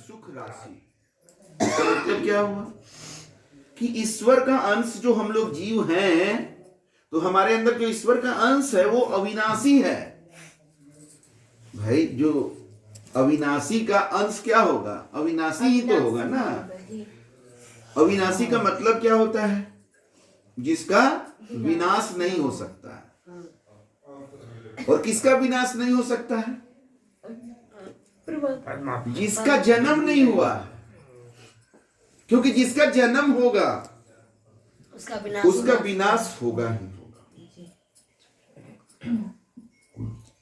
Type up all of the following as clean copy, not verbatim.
सुख राशि। इसका मतलब क्या हुआ कि ईश्वर का अंश जो हम लोग जीव हैं, तो हमारे अंदर जो ईश्वर का अंश है वो अविनाशी है। भाई जो अविनाशी का अंश क्या होगा? अविनाशी ही तो होगा ना। अविनाशी का मतलब क्या होता है? जिसका विनाश नहीं हो सकता है। और किसका विनाश नहीं हो सकता है? जिसका जन्म नहीं हुआ। क्योंकि जिसका जन्म होगा उसका विनाश होगा ही होगा।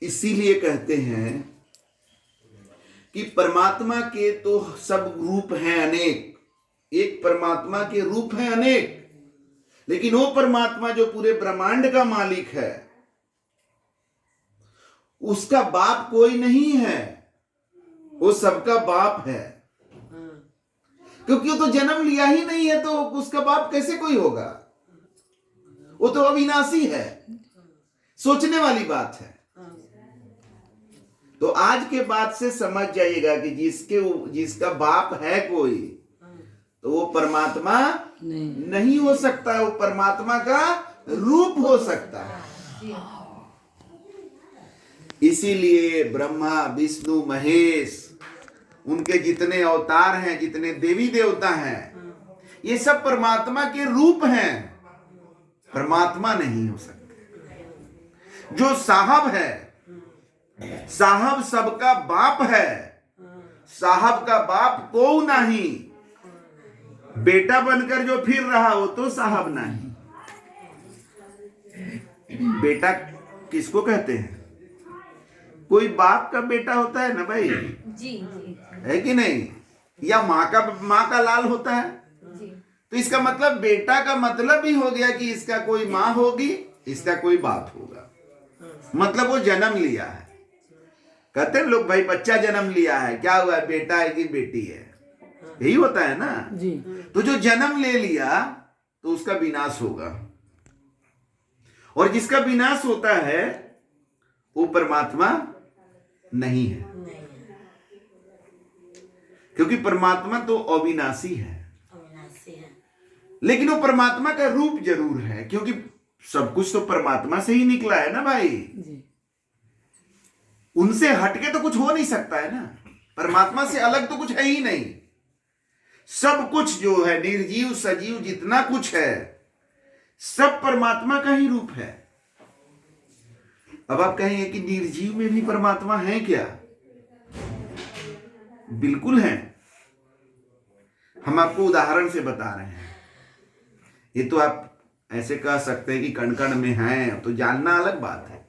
इसीलिए कहते हैं कि परमात्मा के तो सब रूप हैं अनेक, एक परमात्मा के रूप हैं अनेक, लेकिन वो परमात्मा जो पूरे ब्रह्मांड का मालिक है उसका बाप कोई नहीं है, वो सबका बाप है। क्योंकि वो तो जन्म लिया ही नहीं है, तो उसका बाप कैसे कोई होगा? वो तो अविनाशी है। सोचने वाली बात है। तो आज के बाद से समझ जाइएगा कि जिसका बाप है कोई, तो वो परमात्मा नहीं हो सकता है, वो परमात्मा का रूप हो सकता है। इसीलिए ब्रह्मा विष्णु महेश, उनके जितने अवतार हैं, जितने देवी देवता हैं, ये सब परमात्मा के रूप हैं, परमात्मा नहीं हो सकते। जो साहब है, साहब सबका बाप है, साहब का बाप को नहीं, बेटा बनकर जो फिर रहा वो तो साहब नहीं। बेटा किसको कहते हैं? कोई बाप का बेटा होता है ना भाई, जी है कि नहीं? या माँ का लाल होता है जी। तो इसका मतलब बेटा का मतलब ही हो गया कि इसका कोई माँ होगी, इसका कोई बाप होगा। मतलब वो जन्म लिया है। कहते हैं लोग भाई बच्चा जन्म लिया है, क्या हुआ? बेटा है कि बेटी है? यही होता है ना जी। तो जो जन्म ले लिया तो उसका विनाश होगा, और जिसका विनाश होता है वो परमात्मा नहीं है। क्योंकि परमात्मा तो अविनाशी है, लेकिन वो परमात्मा का रूप जरूर है, क्योंकि सब कुछ तो परमात्मा से ही निकला है ना भाई जी। उनसे हटके तो कुछ हो नहीं सकता है ना। परमात्मा से अलग तो कुछ है ही नहीं। सब कुछ जो है, निर्जीव सजीव जितना कुछ है, सब परमात्मा का ही रूप है। अब आप कहेंगे कि निर्जीव में भी परमात्मा है क्या? बिल्कुल है। हम आपको उदाहरण से बता रहे हैं। ये तो आप ऐसे कह सकते हैं कि कण कण में है, तो जानना अलग बात है।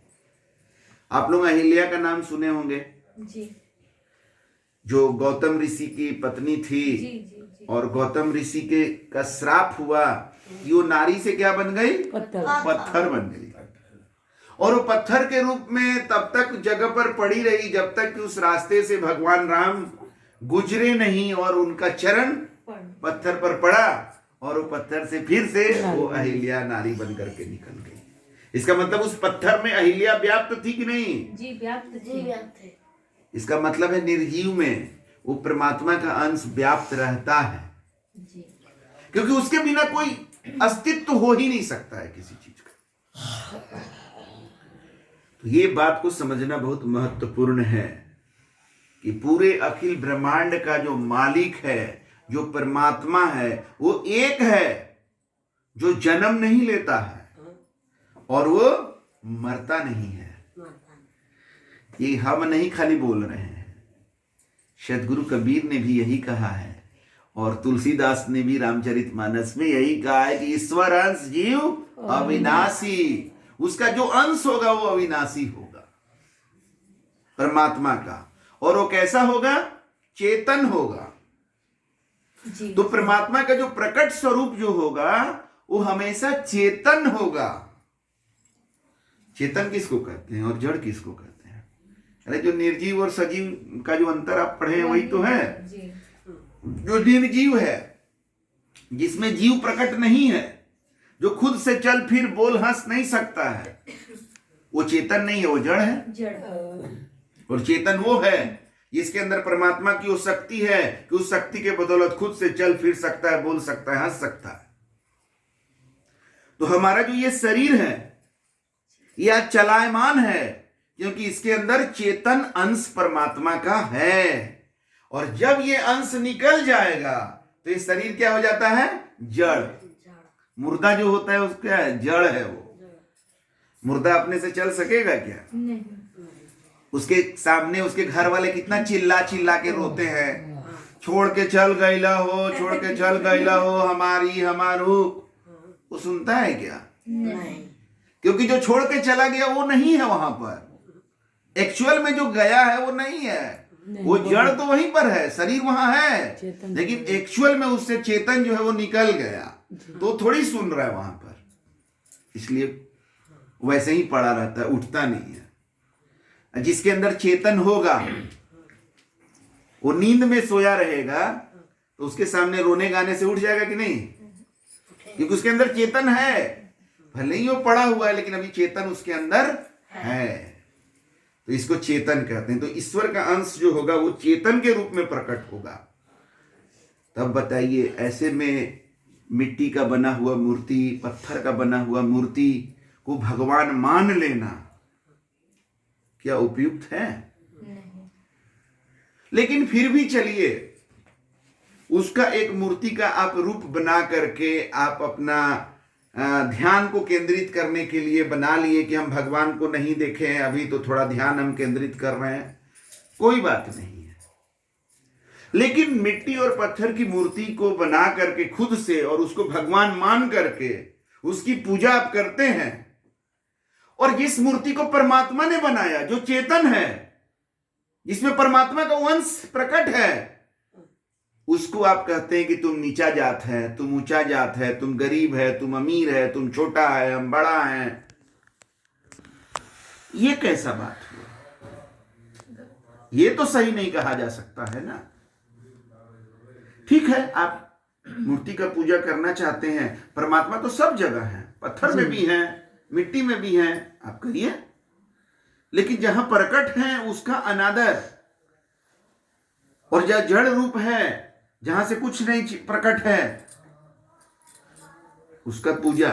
आप लोग अहिल्या का नाम सुने होंगे जी। जो गौतम ऋषि की पत्नी थी जी, जी, जी। और गौतम ऋषि का श्राप हुआ कि वो नारी से क्या बन गई? पत्थर बन गई। और वो पत्थर के रूप में तब तक जगह पर पड़ी रही जब तक कि उस रास्ते से भगवान राम गुजरे नहीं, और उनका चरण पत्थर पर पड़ा, और वो पत्थर से फिर से वो अहिल्या नारी बन करके निकल गई। इसका मतलब उस पत्थर में अहिल्या व्याप्त थी कि नहीं? जी व्याप्त थी। इसका मतलब है निर्जीव में वो परमात्मा का अंश व्याप्त रहता है जी। क्योंकि उसके बिना कोई अस्तित्व हो ही नहीं सकता है किसी चीज का। तो ये बात को समझना बहुत महत्वपूर्ण है कि पूरे अखिल ब्रह्मांड का जो मालिक है, जो परमात्मा है, वो एक है जो जन्म नहीं लेता है और वो मरता नहीं है। ये हम नहीं खाली बोल रहे हैं, सदगुरु कबीर ने भी यही कहा है, और तुलसीदास ने भी रामचरितमानस में यही कहा है कि ईश्वर अंश जीव अविनाशी। उसका जो अंश होगा वो अविनाशी होगा परमात्मा का। और वो कैसा होगा? चेतन होगा जी। तो परमात्मा का जो प्रकट स्वरूप जो होगा वो हमेशा चेतन होगा। चेतन किसको कहते हैं और जड़ किसको कहते हैं? अरे जो निर्जीव और सजीव का जो अंतर आप पढ़े वही तो है। जो निर्जीव है, जिसमें जीव प्रकट नहीं है, जो खुद से चल फिर बोल हंस नहीं सकता है, वो चेतन नहीं है, वो जड़ है। और चेतन वो है इसके अंदर परमात्मा की वो शक्ति है कि उस शक्ति के बदौलत खुद से चल फिर सकता है, बोल सकता है, हंस सकता है। तो हमारा जो ये शरीर है यह चलायमान है क्योंकि इसके अंदर चेतन अंश परमात्मा का है। और जब ये अंश निकल जाएगा तो ये शरीर क्या हो जाता है? जड़। मुर्दा जो होता है उसका जड़ है। वो मुर्दा अपने से चल सकेगा क्या? नहीं। उसके सामने उसके घर वाले कितना चिल्ला चिल्ला के रोते हैं, छोड़ के चल गईला हो, छोड़ के चल गईला हो, हमारी हमारू। वो सुनता है क्या? नहीं। क्योंकि जो छोड़ के चला गया वो नहीं है वहां पर। एक्चुअल में जो गया है वो नहीं है, वो जड़ तो वहीं पर है, शरीर वहां है, लेकिन एक्चुअल में उससे चेतन जो है वो निकल गया, तो थोड़ी सुन रहा है वहां पर। इसलिए वैसे ही पड़ा रहता है, उठता नहीं है। जिसके अंदर चेतन होगा वो नींद में सोया रहेगा तो उसके सामने रोने गाने से उठ जाएगा कि नहीं? क्योंकि उसके अंदर चेतन है, भले ही वो पड़ा हुआ है लेकिन अभी चेतन उसके अंदर है। तो इसको चेतन कहते हैं। तो ईश्वर का अंश जो होगा वो चेतन के रूप में प्रकट होगा। तब बताइए, ऐसे में मिट्टी का बना हुआ मूर्ति, पत्थर का बना हुआ मूर्ति को भगवान मान लेना क्या उपयुक्त है? नहीं। लेकिन फिर भी चलिए, उसका एक मूर्ति का आप रूप बना करके आप अपना ध्यान को केंद्रित करने के लिए बना लिए कि हम भगवान को नहीं देखे हैं, अभी तो थोड़ा ध्यान हम केंद्रित कर रहे हैं, कोई बात नहीं है। लेकिन मिट्टी और पत्थर की मूर्ति को बना करके खुद से और उसको भगवान मान करके उसकी पूजा आप करते हैं, और जिस मूर्ति को परमात्मा ने बनाया जो चेतन है, जिसमें परमात्मा का अंश प्रकट है, उसको आप कहते हैं कि तुम नीचा जात है, तुम ऊंचा जात है, तुम गरीब है, तुम अमीर है, तुम छोटा है, हम बड़ा है। ये कैसा बात हुआ? ये तो सही नहीं कहा जा सकता है ना। ठीक है, आप मूर्ति का पूजा करना चाहते हैं, परमात्मा तो सब जगह है, पत्थर में भी है, मिट्टी में भी है, आप करिए। लेकिन जहां प्रकट है उसका अनादर, और जहां जड़ रूप है, जहां से कुछ नहीं प्रकट है, उसका पूजा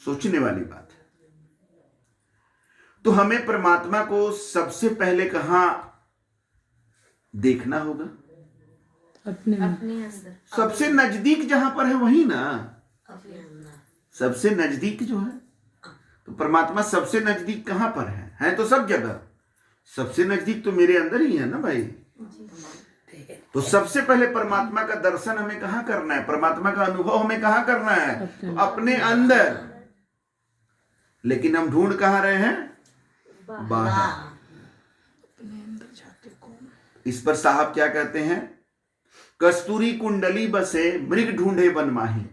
सोचने वाली बात है। तो हमें परमात्मा को सबसे पहले कहां देखना होगा? अपने अंदर। सबसे नजदीक जहां पर है वही ना, सबसे नजदीक जो है। तो परमात्मा सबसे नजदीक कहां पर है तो सब जगह। सबसे नजदीक तो मेरे अंदर ही है ना भाई। तो सबसे पहले परमात्मा का दर्शन हमें कहां करना है, परमात्मा का अनुभव हमें कहां करना है? तो अपने अंदर। लेकिन हम ढूंढ कहां रहे हैं? बाहर। इस पर साहब क्या कहते हैं? कस्तूरी कुंडली बसे मृग ढूंढे बन माही।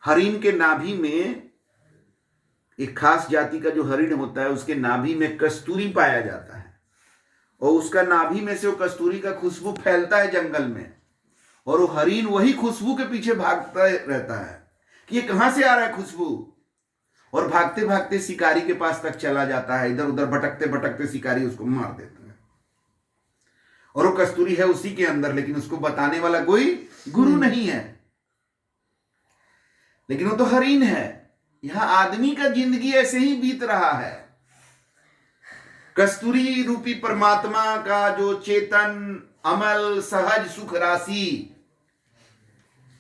हरिण के नाभि में, एक खास जाति का जो हरिण होता है उसके नाभि में कस्तूरी पाया जाता है, और उसका नाभि में से वो कस्तूरी का खुशबू फैलता है जंगल में, और वो हरिण वही खुशबू के पीछे भागता रहता है कि ये कहां से आ रहा है खुशबू, और भागते भागते शिकारी के पास तक चला जाता है। इधर उधर भटकते भटकते शिकारी उसको मार देता है, और वो कस्तूरी है उसी के अंदर, लेकिन उसको बताने वाला कोई गुरु नहीं है। लेकिन वो तो हरिण है। यहां आदमी का जिंदगी ऐसे ही बीत रहा है। कस्तूरी रूपी परमात्मा का जो चेतन अमल सहज सुख राशि,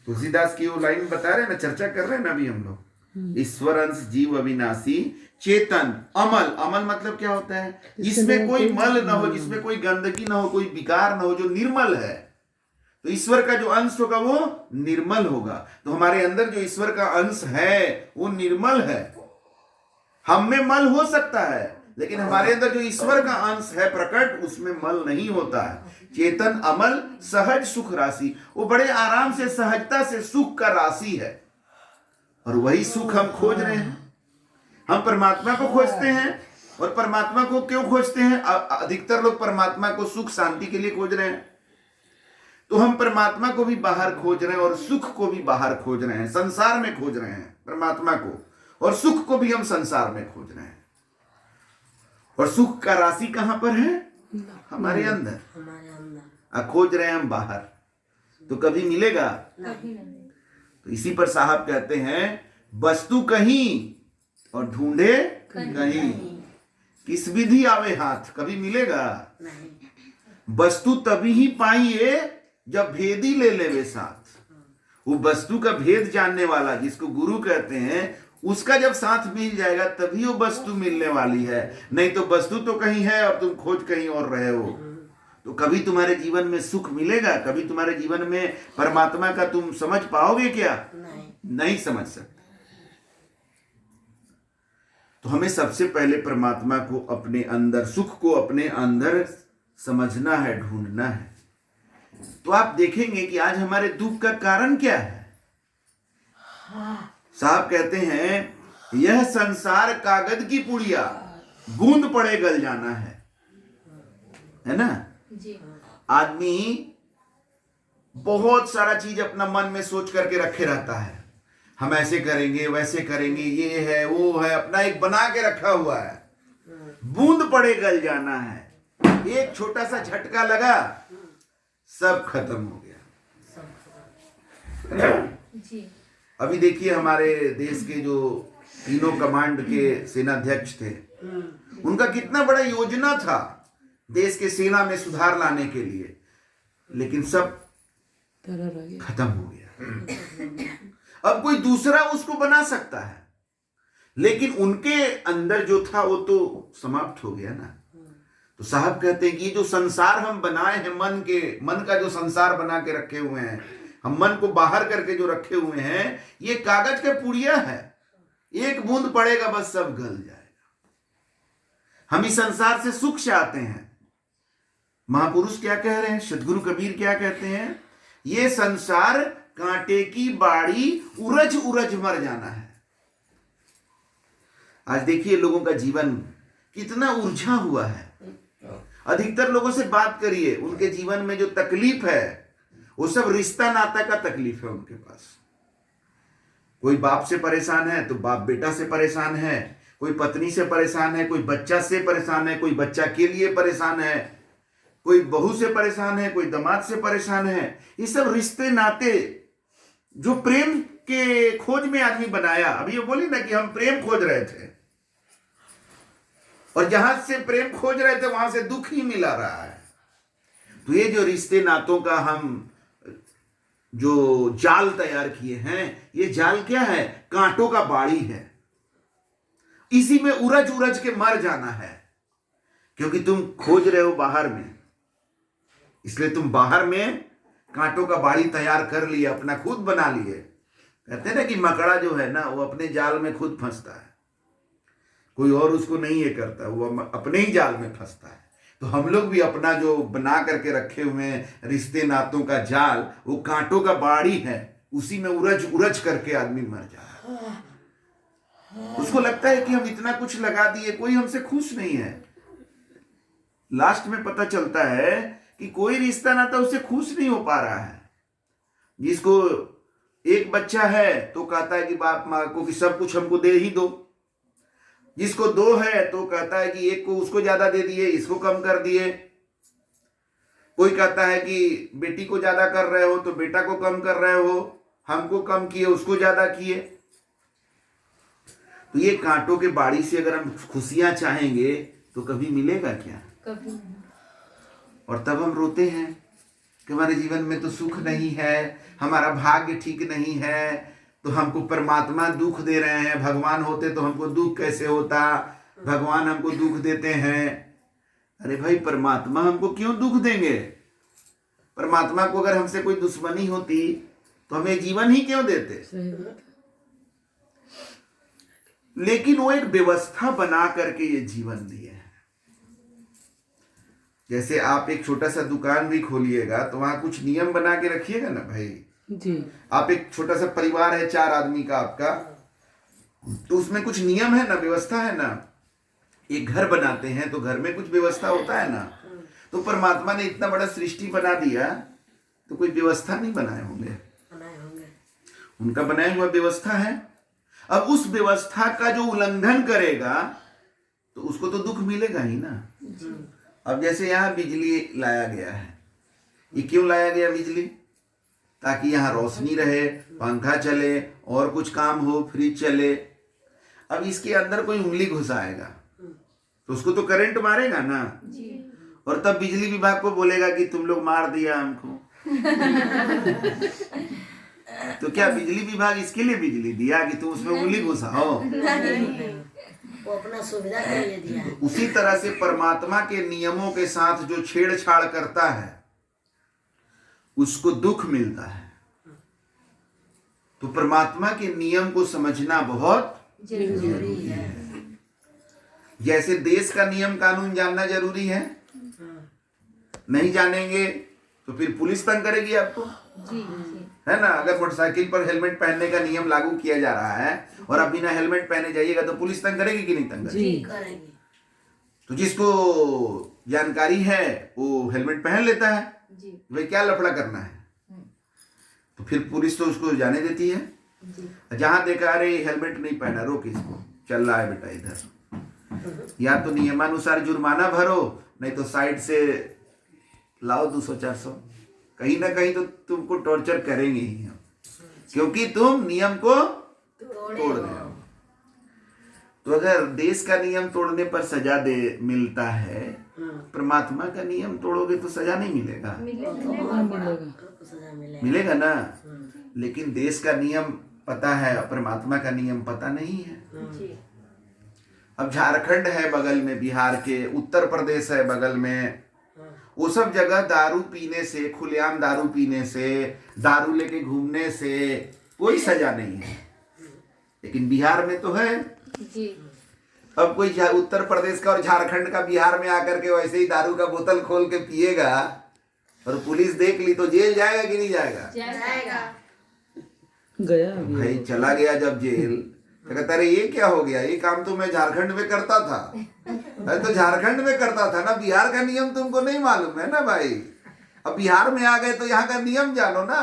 तुलसीदास की वो लाइन बता रहे हैं ना, चर्चा कर रहे हैं ना अभी हम लोग। ईश्वर अंश जीव अविनाशी चेतन अमल। अमल मतलब क्या होता है? जिसमें कोई मल ना हो, जिसमें कोई गंदगी ना हो, कोई विकार ना हो, जो निर्मल है। तो ईश्वर का जो अंश होगा वो निर्मल होगा। तो हमारे अंदर जो ईश्वर का अंश है वो निर्मल है। हम में मल हो सकता है, लेकिन हमारे अंदर जो ईश्वर का अंश है प्रकट, उसमें मल नहीं होता है। चेतन अमल सहज सुख राशि, वो बड़े आराम से सहजता से सुख का राशि है, और वही सुख हम खोज रहे हैं। हम परमात्मा को खोजते हैं, और परमात्मा को क्यों खोजते हैं? अधिकतर लोग परमात्मा को सुख शांति के लिए खोज रहे हैं। तो हम परमात्मा को भी बाहर खोज रहे हैं और सुख को भी बाहर खोज रहे हैं, संसार में खोज रहे हैं परमात्मा को, और सुख को भी हम संसार में खोज रहे हैं। और सुख का राशि कहां पर है? हमारे अंदर, हमारे अंदर। और खोज रहे हैं हम बाहर, तो कभी मिलेगा? तो इसी पर साहब कहते हैं, वस्तु कहीं और ढूंढे कहीं, किस विधि आवे हाथ, कभी मिलेगा नहीं। वस्तु तभी ही पाइए जब भेदी ले लेवे साथ। वो वस्तु का भेद जानने वाला, जिसको गुरु कहते हैं, उसका जब साथ मिल जाएगा तभी वो वस्तु मिलने वाली है। नहीं तो वस्तु तो कहीं है और तुम खोज कहीं और रहे हो। तो कभी तुम्हारे जीवन में सुख मिलेगा? कभी तुम्हारे जीवन में परमात्मा का तुम समझ पाओगे क्या? नहीं समझ सकते। तो हमें सबसे पहले परमात्मा को अपने अंदर, सुख को अपने अंदर समझना है, ढूंढना है। तो आप देखेंगे कि आज हमारे दुख का कारण क्या है। साहब कहते हैं, यह संसार कागज की पुड़िया, बूंद पड़े गल जाना है ना जी। आदमी बहुत सारा चीज अपना मन में सोच करके रखे रहता है, हम ऐसे करेंगे, वैसे करेंगे, ये है वो है, अपना एक बना के रखा हुआ है। बूंद पड़े गल जाना है, एक छोटा सा झटका लगा, सब खत्म हो गया। जी। अभी देखिए, हमारे देश के जो तीनों कमांड के सेनाध्यक्ष थे, उनका कितना बड़ा योजना था देश के सेना में सुधार लाने के लिए, लेकिन सब खत्म हो गया। अब कोई दूसरा उसको बना सकता है, लेकिन उनके अंदर जो था वो तो समाप्त हो गया ना। तो साहब कहते हैं कि जो संसार हम बनाए हैं, मन का जो संसार बना के रखे हुए हैं, हम मन को बाहर करके जो रखे हुए हैं, ये कागज का पुड़िया है, एक बूंद पड़ेगा बस सब गल जाएगा। हम इस संसार से सुख चाहते हैं। महापुरुष क्या कह रहे हैं, सदगुरु कबीर क्या कहते हैं, ये संसार कांटे की बाड़ी, उरज उरज मर जाना है। आज देखिए लोगों का जीवन कितना उलझा हुआ है। अधिकतर लोगों से बात करिए, उनके जीवन में जो तकलीफ है वो सब रिश्ता नाता का तकलीफ है उनके पास। कोई बाप से परेशान है तो बाप बेटा से परेशान है, कोई पत्नी से परेशान है, कोई बच्चा से परेशान है, कोई बच्चा के लिए परेशान है, कोई बहू से परेशान है, कोई दामाद से परेशान है। ये सब रिश्ते नाते जो प्रेम के खोज में आदमी बनाया। अभी वो बोली ना कि हम प्रेम खोज रहे थे, और जहां से प्रेम खोज रहे थे वहां से दुख ही मिला रहा है। तो ये जो रिश्ते नातों का हम जो जाल तैयार किए हैं, ये जाल क्या है, कांटों का बाड़ी है। इसी में उरज उरज के मर जाना है, क्योंकि तुम खोज रहे हो बाहर में, इसलिए तुम बाहर में कांटों का बाड़ी तैयार कर लिए, अपना खुद बना लिए। कहते हैं ना कि मकड़ा जो है ना, वो अपने जाल में खुद फंसता है, कोई और उसको नहीं ये करता, वो अपने ही जाल में फंसता है। तो हम लोग भी अपना जो बना करके रखे हुए हैं रिश्ते नातों का जाल, वो कांटों का बाड़ी है, उसी में उरज उरज करके आदमी मर जा रहा है। उसको लगता है कि हम इतना कुछ लगा दिए, कोई हमसे खुश नहीं है। लास्ट में पता चलता है कि कोई रिश्ता नाता उससे खुश नहीं हो पा रहा है। जिसको एक बच्चा है तो कहता है कि बाप माँ को कि सब कुछ हमको दे ही दो, जिसको दो है तो कहता है कि एक को उसको ज्यादा दे दिए, इसको कम कर दिए। कोई कहता है कि बेटी को ज्यादा कर रहे हो तो बेटा को कम कर रहे हो, हमको कम किए उसको ज्यादा किए। तो ये कांटों के बाड़ी से अगर हम खुशियां चाहेंगे तो कभी मिलेगा क्या? कभी नहीं। और तब हम रोते हैं कि हमारे जीवन में तो सुख नहीं है, हमारा भाग्य ठीक नहीं है, तो हमको परमात्मा दुख दे रहे हैं। भगवान होते तो हमको दुख कैसे होता, भगवान हमको दुख देते हैं। अरे भाई, परमात्मा हमको क्यों दुख देंगे? परमात्मा को अगर हमसे कोई दुश्मनी होती तो हमें जीवन ही क्यों देते? लेकिन वो एक व्यवस्था बना करके ये जीवन दिए हैं। जैसे आप एक छोटा सा दुकान भी खोलिएगा तो वहां कुछ नियम बना के रखिएगा ना भाई जी। आप एक छोटा सा परिवार है, 4 आदमी का आपका, तो उसमें कुछ नियम है ना, व्यवस्था है ना। एक घर बनाते हैं तो घर में कुछ व्यवस्था होता है ना। तो परमात्मा ने इतना बड़ा सृष्टि बना दिया तो कोई व्यवस्था नहीं बनाए होंगे, उनका बनाया हुआ व्यवस्था है। अब उस व्यवस्था का जो उल्लंघन करेगा तो उसको तो दुख मिलेगा ही ना। अब जैसे यहाँ बिजली लाया गया है, ये क्यों लाया गया बिजली? ताकि यहाँ रोशनी रहे, पंखा चले और कुछ काम हो, फ्रिज चले। अब इसके अंदर कोई उंगली घुसाएगा तो उसको तो करंट मारेगा ना, और तब बिजली विभाग को बोलेगा कि तुम लोग मार दिया हमको। तो क्या बिजली विभाग इसके लिए बिजली दिया कि तुम उसमें उंगली घुसाओ? वो अपना सुविधा के लिए दिया है। उसी तरह से परमात्मा के नियमों के साथ जो छेड़छाड़ करता है उसको दुख मिलता है। तो परमात्मा के नियम को समझना बहुत जरूरी है। जैसे देश का नियम कानून जानना जरूरी है, नहीं जानेंगे तो फिर पुलिस तंग करेगी आपको, है ना। अगर मोटरसाइकिल पर हेलमेट पहनने का नियम लागू किया जा रहा है और आप बिना हेलमेट पहने जाइएगा तो पुलिस तंग करेगी कि नहीं तंग करेगी? करेंगे। तो जिसको जानकारी है वो हेलमेट पहन लेता है, भाई क्या लफड़ा करना है, तो फिर पुलिस तो उसको जाने देती है। जहां देखा अरे हेलमेट नहीं पहना, रोक इसको, चल रहा है बेटा इधर, या तो नियमानुसार जुर्माना भरो, नहीं तो साइड से लाओ 200-400, कहीं ना कहीं तो तुमको टॉर्चर करेंगे ही हम, क्योंकि तुम नियम को तोड़ रहे हो। तो अगर देश का नियम तोड़ने पर सजा मिलता है, परमात्मा का नियम तोड़ोगे तो सजा नहीं मिलेगा? मिलेगा ना। लेकिन देश का नियम पता है, परमात्मा का नियम पता नहीं है। अब झारखंड है बगल में, बिहार के, उत्तर प्रदेश है बगल में, वो सब जगह दारू पीने से, खुलेआम दारू पीने से, दारू लेके घूमने से कोई सजा नहीं है। लेकिन बिहार में तो है। अब कोई उत्तर प्रदेश का और झारखंड का बिहार में आकर के वैसे ही दारू का बोतल खोल के पिएगा और पुलिस देख ली तो जेल जाएगा कि नहीं जाएगा? गया भाई चला गया जब जेल तो कहता अरे ये क्या हो गया, ये काम तो मैं झारखंड में करता था। अरे तो झारखंड में करता था ना, बिहार का नियम तुमको नहीं मालूम है ना भाई। अब बिहार में आ गए तो यहाँ का नियम जानो ना।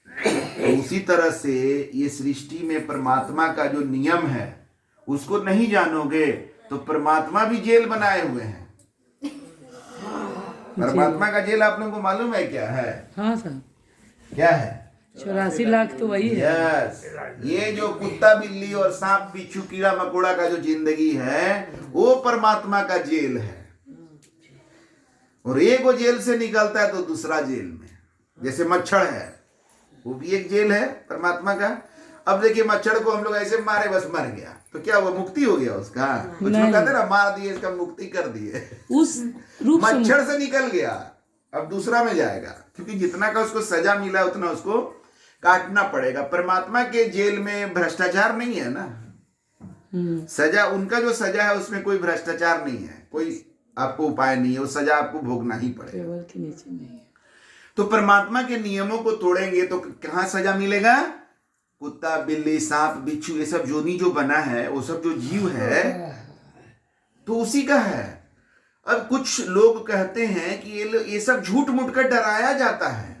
तो उसी तरह से ये सृष्टि में परमात्मा का जो नियम है उसको नहीं जानोगे तो परमात्मा भी जेल बनाए हुए हैं। परमात्मा का जेल आप लोगों को मालूम है क्या है? हाँ सर, क्या है? 84 लाख तो वही है। यस, ये जो कुत्ता बिल्ली और सांप बिच्छू कीड़ा मकोड़ा का जो जिंदगी है वो परमात्मा का जेल है। और एक वो जेल से निकलता है तो दूसरा जेल में, जैसे मच्छर है वो भी एक जेल है परमात्मा का। अब देखिए मच्छर को हम लोग ऐसे मारे बस मर गया तो क्या वो मुक्ति हो गया उसका? कुछ लोग कहते ना मार दिए इसका मुक्ति कर दिए, उस रूप मच्छर से निकल गया, अब दूसरा में जाएगा, क्योंकि जितना का उसको सजा मिला उतना उसको काटना पड़ेगा। परमात्मा के जेल में भ्रष्टाचार नहीं है ना, सजा उनका जो सजा है उसमें कोई भ्रष्टाचार नहीं है, कोई आपको उपाय नहीं है, वो सजा आपको भोगना ही पड़ेगा। टेबल के नीचे नहीं है। तो परमात्मा के नियमों को तोड़ेंगे तो कहाँ सजा मिलेगा? कुत्ता बिल्ली सांप बिच्छू ये सब जोनी जो बना है वो सब जो जीव है तो उसी का है। अब कुछ लोग कहते हैं कि ये सब झूठ मूठ कर डराया जाता है।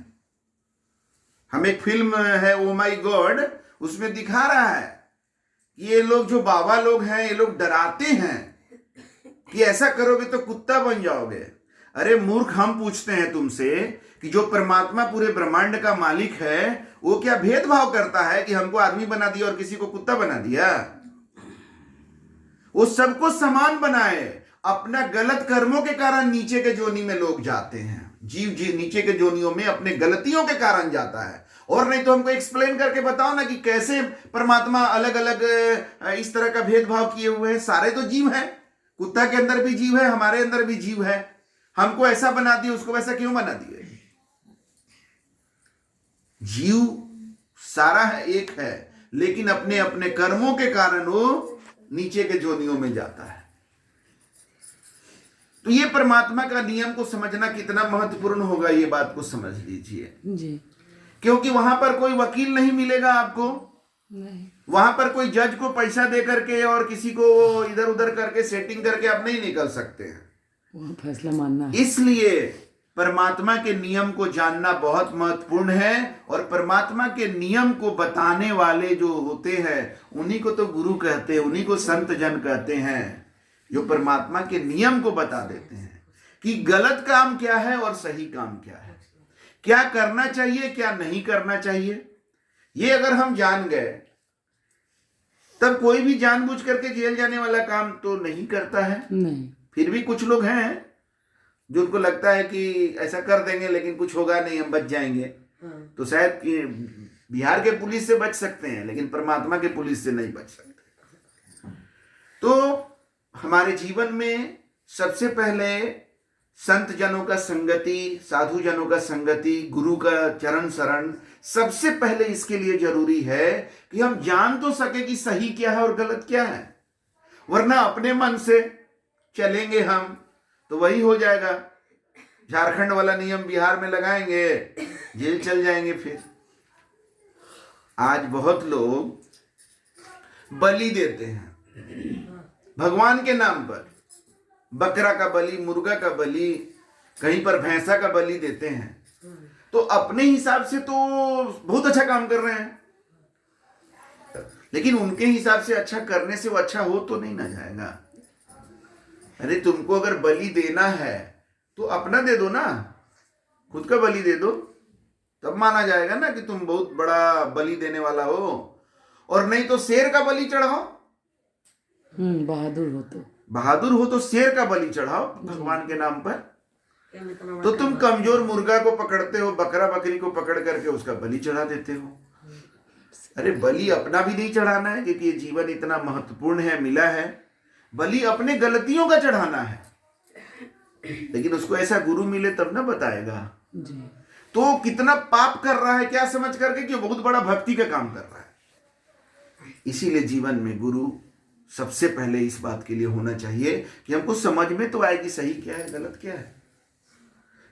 हम एक फिल्म है ओ माई गॉड, उसमें दिखा रहा है कि ये लोग जो बाबा लोग हैं ये लोग डराते हैं कि ऐसा करोगे तो कुत्ता बन जाओगे। अरे मूर्ख, हम पूछते हैं तुमसे कि जो परमात्मा पूरे ब्रह्मांड का मालिक है वो क्या भेदभाव करता है कि हमको आदमी बना दिया और किसी को कुत्ता बना दिया? वो सबको समान बनाए। अपना गलत कर्मों के कारण नीचे के जोनी में लोग जाते हैं, जीव नीचे के जोनियों में अपने गलतियों के कारण जाता है। और नहीं तो हमको एक्सप्लेन करके बताओ ना कि कैसे परमात्मा अलग अलग इस तरह का भेदभाव किए हुए हैं। सारे तो जीव हैं, कुत्ता के अंदर भी जीव है, हमारे अंदर भी जीव है, हमको ऐसा बना दिए उसको वैसा क्यों बना दिए? जीव सारा है, एक है, लेकिन अपने अपने कर्मों के कारण वो नीचे के जोनियों में जाता है। तो ये परमात्मा का नियम को समझना कितना महत्वपूर्ण होगा ये बात को समझ लीजिए जी। क्योंकि वहां पर कोई वकील नहीं मिलेगा आपको, नहीं, वहां पर कोई जज को पैसा दे करके और किसी को इधर उधर करके सेटिंग करके आप नहीं निकल सकते हैं। वहाँ फैसला मानना है। इसलिए परमात्मा के नियम को जानना बहुत महत्वपूर्ण है। और परमात्मा के नियम को बताने वाले जो होते हैं उन्हीं को तो गुरु कहते हैं, उन्हीं को संत जन कहते हैं। जो परमात्मा के नियम को बता देते हैं कि गलत काम क्या है और सही काम क्या है, क्या करना चाहिए क्या नहीं करना चाहिए। ये अगर हम जान गए तब कोई भी जानबूझ करके जेल जाने वाला काम तो नहीं करता है। नहीं। फिर भी कुछ लोग हैं जो उनको लगता है कि ऐसा कर देंगे लेकिन कुछ होगा नहीं, हम बच जाएंगे। तो शायद कि बिहार के पुलिस से बच सकते हैं लेकिन परमात्मा के पुलिस से नहीं बच सकते। तो हमारे जीवन में सबसे पहले संत जनों का संगति, साधु जनों का संगति, गुरु का चरण शरण सबसे पहले इसके लिए जरूरी है कि हम जान तो सके कि सही क्या है और गलत क्या है। वरना अपने मन से चलेंगे हम तो वही हो जाएगा, झारखंड वाला नियम बिहार में लगाएंगे, जेल चल जाएंगे। फिर आज बहुत लोग बलि देते हैं भगवान के नाम पर, बकरा का बलि, मुर्गा का बलि, कहीं पर भैंसा का बलि देते हैं। तो अपने हिसाब से तो बहुत अच्छा काम कर रहे हैं, लेकिन उनके हिसाब से अच्छा करने से वो अच्छा हो तो नहीं ना जाएगा। अरे तुमको अगर बलि देना है तो अपना दे दो ना, खुद का बलि दे दो, तब माना जाएगा ना कि तुम बहुत बड़ा बलि देने वाला हो। और नहीं तो शेर का बलि चढ़ाओ, बहादुर हो तो शेर का बलि चढ़ाओ भगवान के नाम पर। तो तुम कमजोर मुर्गा को पकड़ते हो, बकरा बकरी को पकड़ करके उसका बलि चढ़ा देते हो। अरे बलि अपना भी नहीं चढ़ाना है क्योंकि ये जीवन इतना महत्वपूर्ण है, मिला है। बलि अपने गलतियों का चढ़ाना है, लेकिन उसको ऐसा गुरु मिले तब ना बताएगा। तो कितना पाप कर रहा है क्या समझ करके कि बहुत बड़ा भक्ति का काम कर रहा है। इसीलिए जीवन में गुरु सबसे पहले इस बात के लिए होना चाहिए कि हमको समझ में तो आए कि सही क्या है गलत क्या है।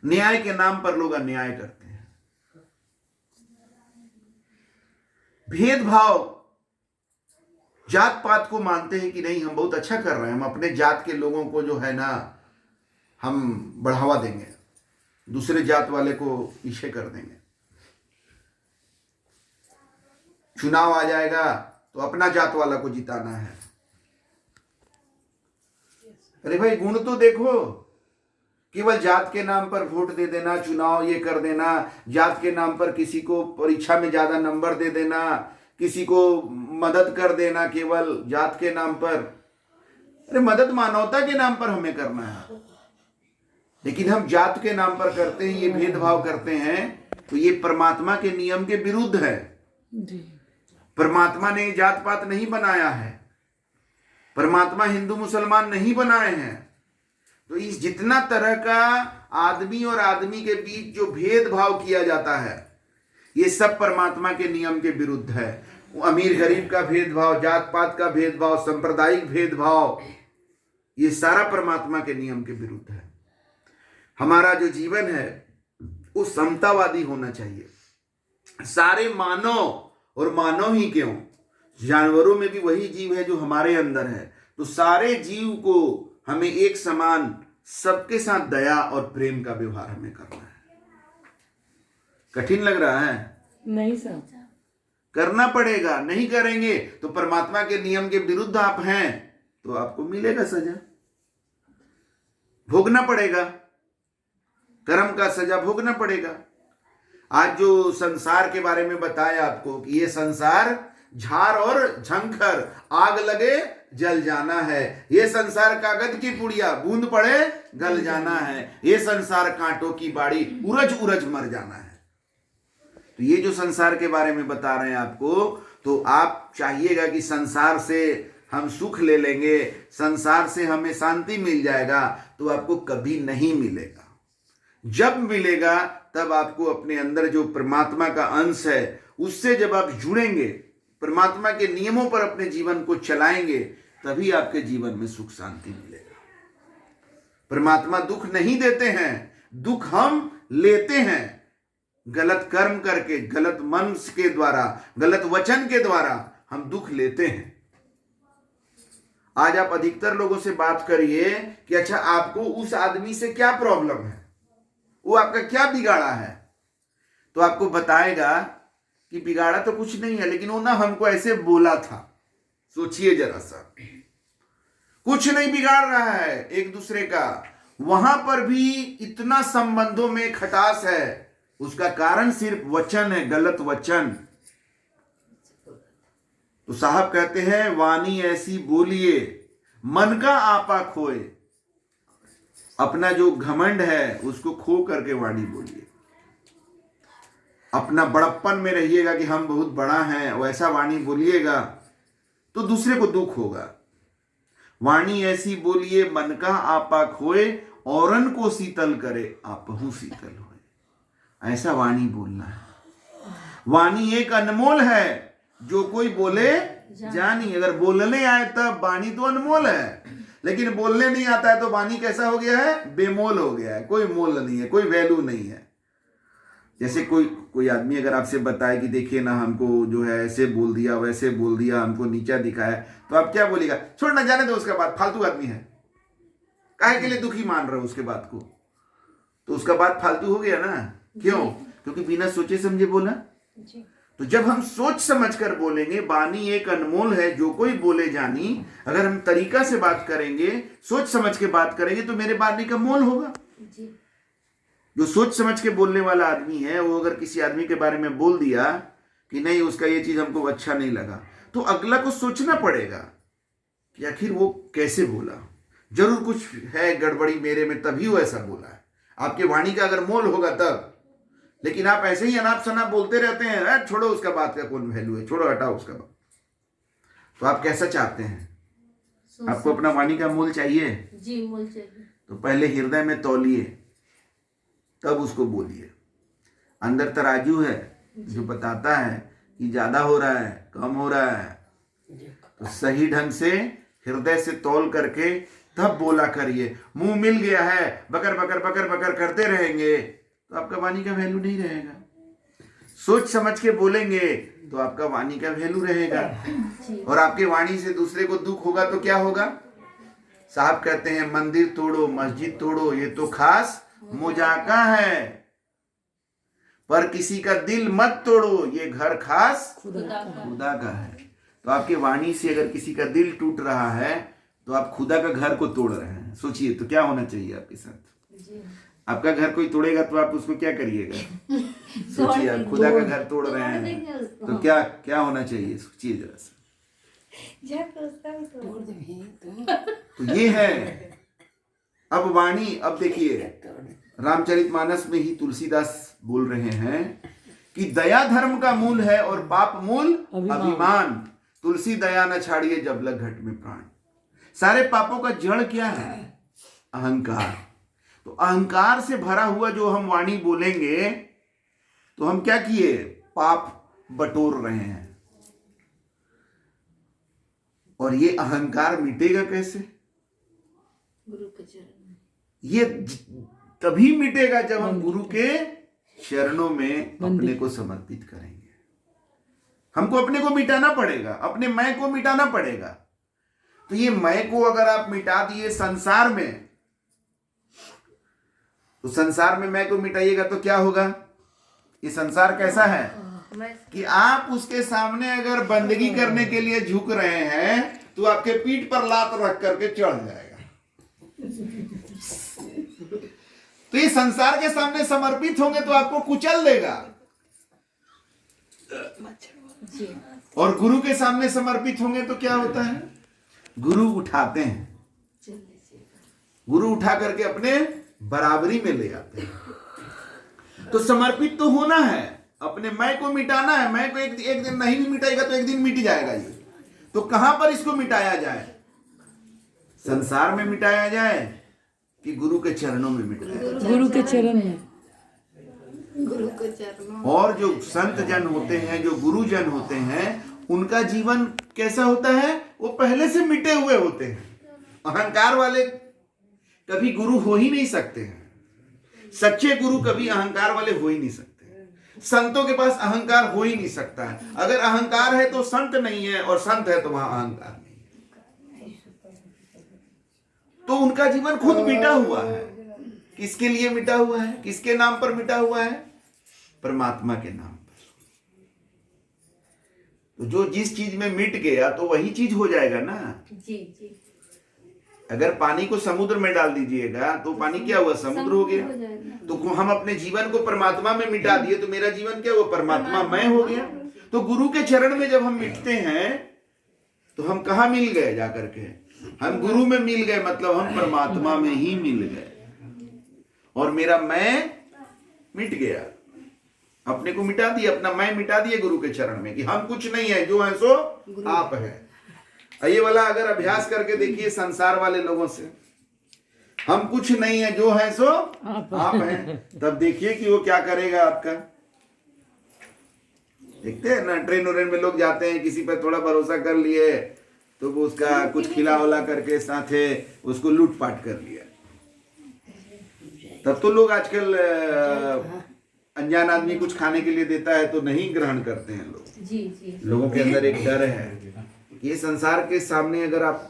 न्याय के नाम पर लोग अन्याय करते हैं, भेदभाव, जात पात को मानते हैं कि नहीं हम बहुत अच्छा कर रहे हैं, हम अपने जात के लोगों को जो है ना हम बढ़ावा देंगे, दूसरे जात वाले को पीछे कर देंगे। चुनाव आ जाएगा तो अपना जात वाला को जिताना है। अरे भाई गुण तो देखो, केवल जात के नाम पर वोट दे देना, चुनाव ये कर देना, जात के नाम पर किसी को परीक्षा में ज्यादा नंबर दे देना, किसी को मदद कर देना केवल जात के नाम पर। अरे मदद मानवता के नाम पर हमें करना है, लेकिन हम जात के नाम पर करते हैं, ये भेदभाव करते हैं, तो ये परमात्मा के नियम के विरुद्ध है। परमात्मा ने जात पात नहीं बनाया है, परमात्मा हिंदू मुसलमान नहीं बनाए हैं। तो इस जितना तरह का आदमी और आदमी के बीच जो भेदभाव किया जाता है, ये सब परमात्मा के नियम के विरुद्ध है। अमीर गरीब का भेदभाव, जात पात का भेदभाव, सांप्रदायिक भेदभाव, ये सारा परमात्मा के नियम के विरुद्ध है। हमारा जो जीवन है वो समतावादी होना चाहिए। सारे मानव, और मानव ही क्यों, जानवरों में भी वही जीव है जो हमारे अंदर है। तो सारे जीव को हमें एक समान, सबके साथ दया और प्रेम का व्यवहार हमें करना है। कठिन लग रहा है? नहीं सर, करना पड़ेगा। नहीं करेंगे तो परमात्मा के नियम के विरुद्ध आप हैं तो आपको मिलेगा सजा, भोगना पड़ेगा, कर्म का सजा भोगना पड़ेगा। आज जो संसार के बारे में बताया आपको कि ये संसार झार और झंखर, आग लगे जल जाना है। ये संसार कागज की पुड़िया, बूंद पड़े गल जाना है। ये संसार कांटों की बाड़ी, उरज उरज मर जाना है। तो ये जो संसार के बारे में बता रहे हैं आपको, तो आप चाहिएगा कि संसार से हम सुख ले लेंगे, संसार से हमें शांति मिल जाएगा, तो आपको कभी नहीं मिलेगा। जब मिलेगा तब आपको अपने अंदर जो परमात्मा का अंश है उससे जब आप जुड़ेंगे, परमात्मा के नियमों पर अपने जीवन को चलाएंगे, तभी आपके जीवन में सुख शांति मिलेगा। परमात्मा दुख नहीं देते हैं, दुख हम लेते हैं। गलत कर्म करके, गलत मन के द्वारा, गलत वचन के द्वारा हम दुख लेते हैं। आज आप अधिकतर लोगों से बात करिए कि अच्छा आपको उस आदमी से क्या प्रॉब्लम है, वो आपका क्या बिगाड़ा है, तो आपको बताएगा कि बिगाड़ा तो कुछ नहीं है, लेकिन वो ना हमको ऐसे बोला था। सोचिए जरा सा, कुछ नहीं बिगाड़ रहा है एक दूसरे का, वहां पर भी इतना संबंधों में खटास है। उसका कारण सिर्फ वचन है, गलत वचन। तो साहब कहते हैं वाणी ऐसी बोलिए मन का आपा खोए। अपना जो घमंड है उसको खो करके वाणी बोलिए। अपना बड़प्पन में रहिएगा कि हम बहुत बड़ा हैं, वैसा वाणी बोलिएगा तो दूसरे को दुख होगा। वाणी ऐसी बोलिए मन का आपा खोए, औरन को शीतल करे आपहु शीतल होए। ऐसा वाणी बोलना है। वाणी एक अनमोल है, जो कोई बोले जानी। अगर बोलने आए तब वाणी तो अनमोल है, लेकिन बोलने नहीं आता है तो वाणी कैसा हो गया है? बेमोल हो गया है, कोई मोल नहीं है, कोई वैल्यू नहीं है। जैसे कोई आदमी अगर आपसे बताए कि देखिए ना हमको जो है ऐसे बोल दिया वैसे बोल दिया, हमको नीचा दिखाया, तो आप क्या बोलेगा? छोड़ ना, जाने दो उसका बात, फालतू आदमी है, काहे के लिए दुखी मान रहे हो उसके बात को? तो उसका बात फालतू हो गया ना। क्यों? क्योंकि बिना सोचे समझे बोला। तो जब हम सोच समझ कर बोलेंगे, वाणी एक अनमोल है, जो कोई बोले जानी। अगर हम तरीका से बात करेंगे, सोच समझ के बात करेंगे, तो मेरे वाणी का मोल होगा। जो सोच समझ के बोलने वाला आदमी है, वो अगर किसी आदमी के बारे में बोल दिया कि नहीं उसका ये चीज हमको अच्छा नहीं लगा, तो अगला को सोचना पड़ेगा कि आखिर वो कैसे बोला। जरूर कुछ है गड़बड़ी मेरे में, तभी वो ऐसा बोला है। आपके वाणी का अगर मोल होगा तब। लेकिन आप ऐसे ही अनाप शनाप बोलते रहते हैं, छोड़ो उसका बात का कौन वैल्यू है, छोड़ो हटाओ उसका बात। तो आप कैसा चाहते हैं? आपको अपना वाणी का मोल चाहिए जी, मोल चाहिए। तो पहले हृदय में तौलिए, तब उसको बोलिए। अंदर तराजू है जो बताता है कि ज्यादा हो रहा है, कम हो रहा है, तो सही ढंग से हृदय से तौल करके तब बोला करिए। मुंह मिल गया है, बकर बकर बकर बकर करते रहेंगे तो आपका वाणी का वैल्यू नहीं रहेगा। सोच समझ के बोलेंगे तो आपका वाणी का वैल्यू रहेगा। और आपके वाणी से दूसरे को दुख होगा तो क्या होगा? साहब कहते हैं मंदिर तोड़ो मस्जिद तोड़ो, ये तो खास मुजाका है, पर किसी का दिल मत तोड़ो, ये घर खास खुदा का है। तो आपके वाणी से अगर किसी का दिल टूट रहा है तो आप खुदा का घर को तोड़ रहे हैं। सोचिए तो क्या होना चाहिए आपके साथ? आपका घर कोई तोड़ेगा तो आप उसको क्या करिएगा? सोचिए, आप खुदा का घर तोड़ रहे हैं तो क्या क्या होना चाहिए? सोचिए जरा सा। तो ये है अब वाणी। अब देखिए रामचरितमानस में ही तुलसीदास बोल रहे हैं कि दया धर्म का मूल है और पाप मूल अभिमान। तुलसी दया न छाड़िए जब लग घट में प्राण। सारे पापों का जड़ क्या है? अहंकार। तो अहंकार से भरा हुआ जो हम वाणी बोलेंगे तो हम क्या किए? पाप बटोर रहे हैं। और ये अहंकार मिटेगा कैसे? गुरु के चरण में। ये तभी मिटेगा जब हम गुरु के चरणों में अपने को समर्पित करेंगे। हमको अपने को मिटाना पड़ेगा, अपने मैं को मिटाना पड़ेगा। तो ये मैं को अगर आप मिटा दिए संसार में, तो संसार में मैं को मिटाइएगा तो क्या होगा? ये संसार कैसा है कि आप उसके सामने अगर बंदगी करने के लिए झुक रहे हैं तो आपके पीठ पर लात रख करके चढ़ जाएगा। तो ये संसार के सामने समर्पित होंगे तो आपको कुचल देगा, और गुरु के सामने समर्पित होंगे तो क्या होता है? गुरु उठाते हैं, गुरु उठा करके अपने बराबरी में ले आते हैं। तो समर्पित तो होना है, अपने मैं को मिटाना है। मैं को एक दिन नहीं भी मिटाएगा तो एक दिन मिट जाएगा ये। तो कहां पर इसको मिटाया जाए? संसार में मिटाया जाए कि गुरु के चरणों में मिटाया जाए? गुरु के चरण में। गुरु के चरणों। और जो संत जन होते हैं, जो गुरु जन होते हैं, उनका जीवन कैसा होता है? वो पहले से मिटे हुए होते हैं। अहंकार वाले कभी गुरु हो ही नहीं सकते हैं। सच्चे गुरु कभी अहंकार वाले हो ही नहीं सकते। संतों के पास अहंकार हो ही नहीं सकता है। अगर अहंकार है तो संत नहीं है, और संत है तो वहां अहंकार नहीं है। तो उनका जीवन खुद मिटा हुआ है। किसके लिए मिटा हुआ है? किसके नाम पर मिटा हुआ है? परमात्मा के नाम पर। तो जो जिस चीज में मिट गया तो वही चीज हो जाएगा ना। जी जी। अगर पानी को समुद्र में डाल दीजिएगा तो पानी क्या हुआ, समुद्र हो गया। तो हम अपने जीवन को परमात्मा में मिटा दिए तो मेरा जीवन क्या हुआ, परमात्मा मैं हो गया। तो गुरु के चरण में जब हम मिटते हैं तो हम कहाँ मिल गए जाकर के, हम गुरु में मिल गए, मतलब हम परमात्मा में ही मिल गए और मेरा मैं मिट गया, अपने को मिटा दिया, अपना मैं मिटा दिए गुरु के चरण में कि हम कुछ नहीं है, जो है सो आप है। ये वाला अगर अभ्यास करके देखिए संसार वाले लोगों से, हम कुछ नहीं है, जो है सो आप हैं, तब देखिए कि वो क्या करेगा आपका। देखते हैं ना, ट्रेन व्रेन में लोग जाते हैं, किसी पर थोड़ा भरोसा कर लिए तो वो उसका कुछ खिला उला करके साथे उसको लूटपाट कर लिया। तब तो लोग आजकल अनजान आदमी कुछ खाने के लिए देता है तो नहीं ग्रहण करते हैं लोग। जी। लोगों के अंदर एक डर है, ये संसार के सामने अगर आप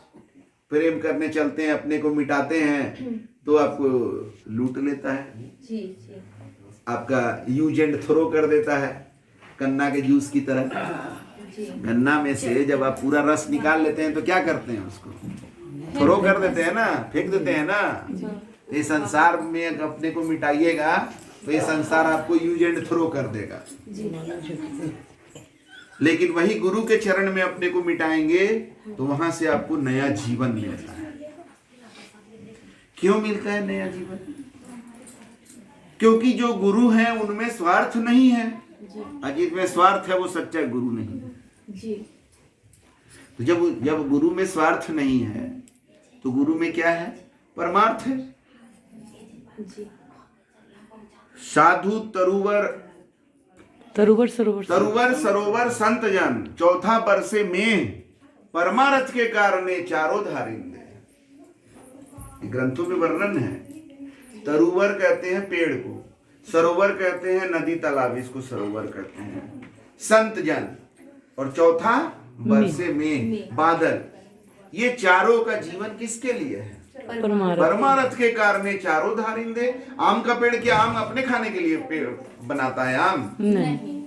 प्रेम करने चलते हैं, अपने को मिटाते हैं तो आपको लूट लेता है, जी। आपका यूज एंड थ्रो कर देता है, गन्ना के जूस की तरह। गन्ना में से जब आप पूरा रस निकाल लेते हैं तो क्या करते हैं, उसको थ्रो कर देते हैं ना, फेंक देते हैं ना। तो ये संसार में अपने को मिटाइएगा तो ये संसार आपको यूज एंड थ्रो कर देगा। लेकिन वही गुरु के चरण में अपने को मिटाएंगे तो वहां से आपको नया जीवन मिलता है। क्यों मिलता है नया जीवन? क्योंकि जो गुरु हैं उनमें स्वार्थ नहीं है, अजीत में स्वार्थ है, वो सच्चा गुरु नहीं है। जी। तो जब गुरु में स्वार्थ नहीं है तो गुरु में क्या है, परमार्थ है। जी। साधु तरुवर सरोवर संत जन, चौथा बरसे में परमारथ के कारणे चारों धारिंदे। ग्रंथों में वर्णन है। तरुवर कहते हैं पेड़ को, सरोवर कहते हैं नदी तालाब, इसको सरोवर कहते हैं। संत जन और चौथा बरसे में बादल। ये चारों का जीवन किसके लिए है, परमारथ के कारणे चारों धारिंदे। आम का पेड़ क्या आम अपने खाने के लिए पेड़ बनाता है? आम नहीं,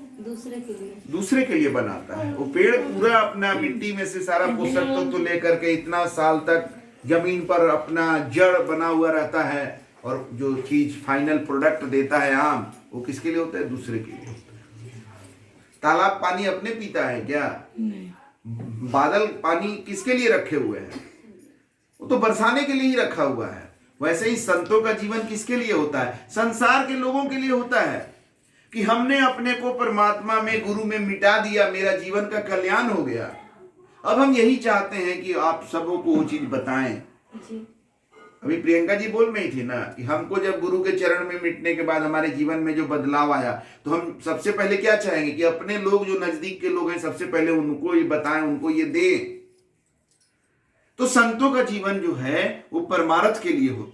दूसरे के लिए बनाता है। वो पेड़ पूरा अपना मिट्टी में से सारा पोषक तत्व लेकर के इतना साल तक जमीन पर अपना जड़ बना हुआ रहता है और जो चीज फाइनल प्रोडक्ट देता है आम, वो किसके लिए होता है, दूसरे के लिए होता है। तालाब पानी अपने पीता है क्या? बादल पानी किसके लिए रखे हुए हैं? वो तो बरसाने के लिए ही रखा हुआ है। वैसे ही संतों का जीवन किसके लिए होता है, संसार के लोगों के लिए होता है कि हमने अपने को परमात्मा में गुरु में मिटा दिया, मेरा जीवन का कल्याण हो गया। अब हम यही चाहते हैं कि आप सबों को वो चीज बताएं। अभी प्रियंका जी बोल रही थी ना कि हमको जब गुरु के चरण में मिटने के बाद हमारे जीवन में जो बदलाव आया तो हम सबसे पहले क्या चाहेंगे कि अपने लोग जो नजदीक के लोग हैं सबसे पहले उनको ये बताएं, उनको ये दें। तो संतों का जीवन जो है वो परमार्थ के लिए होता है।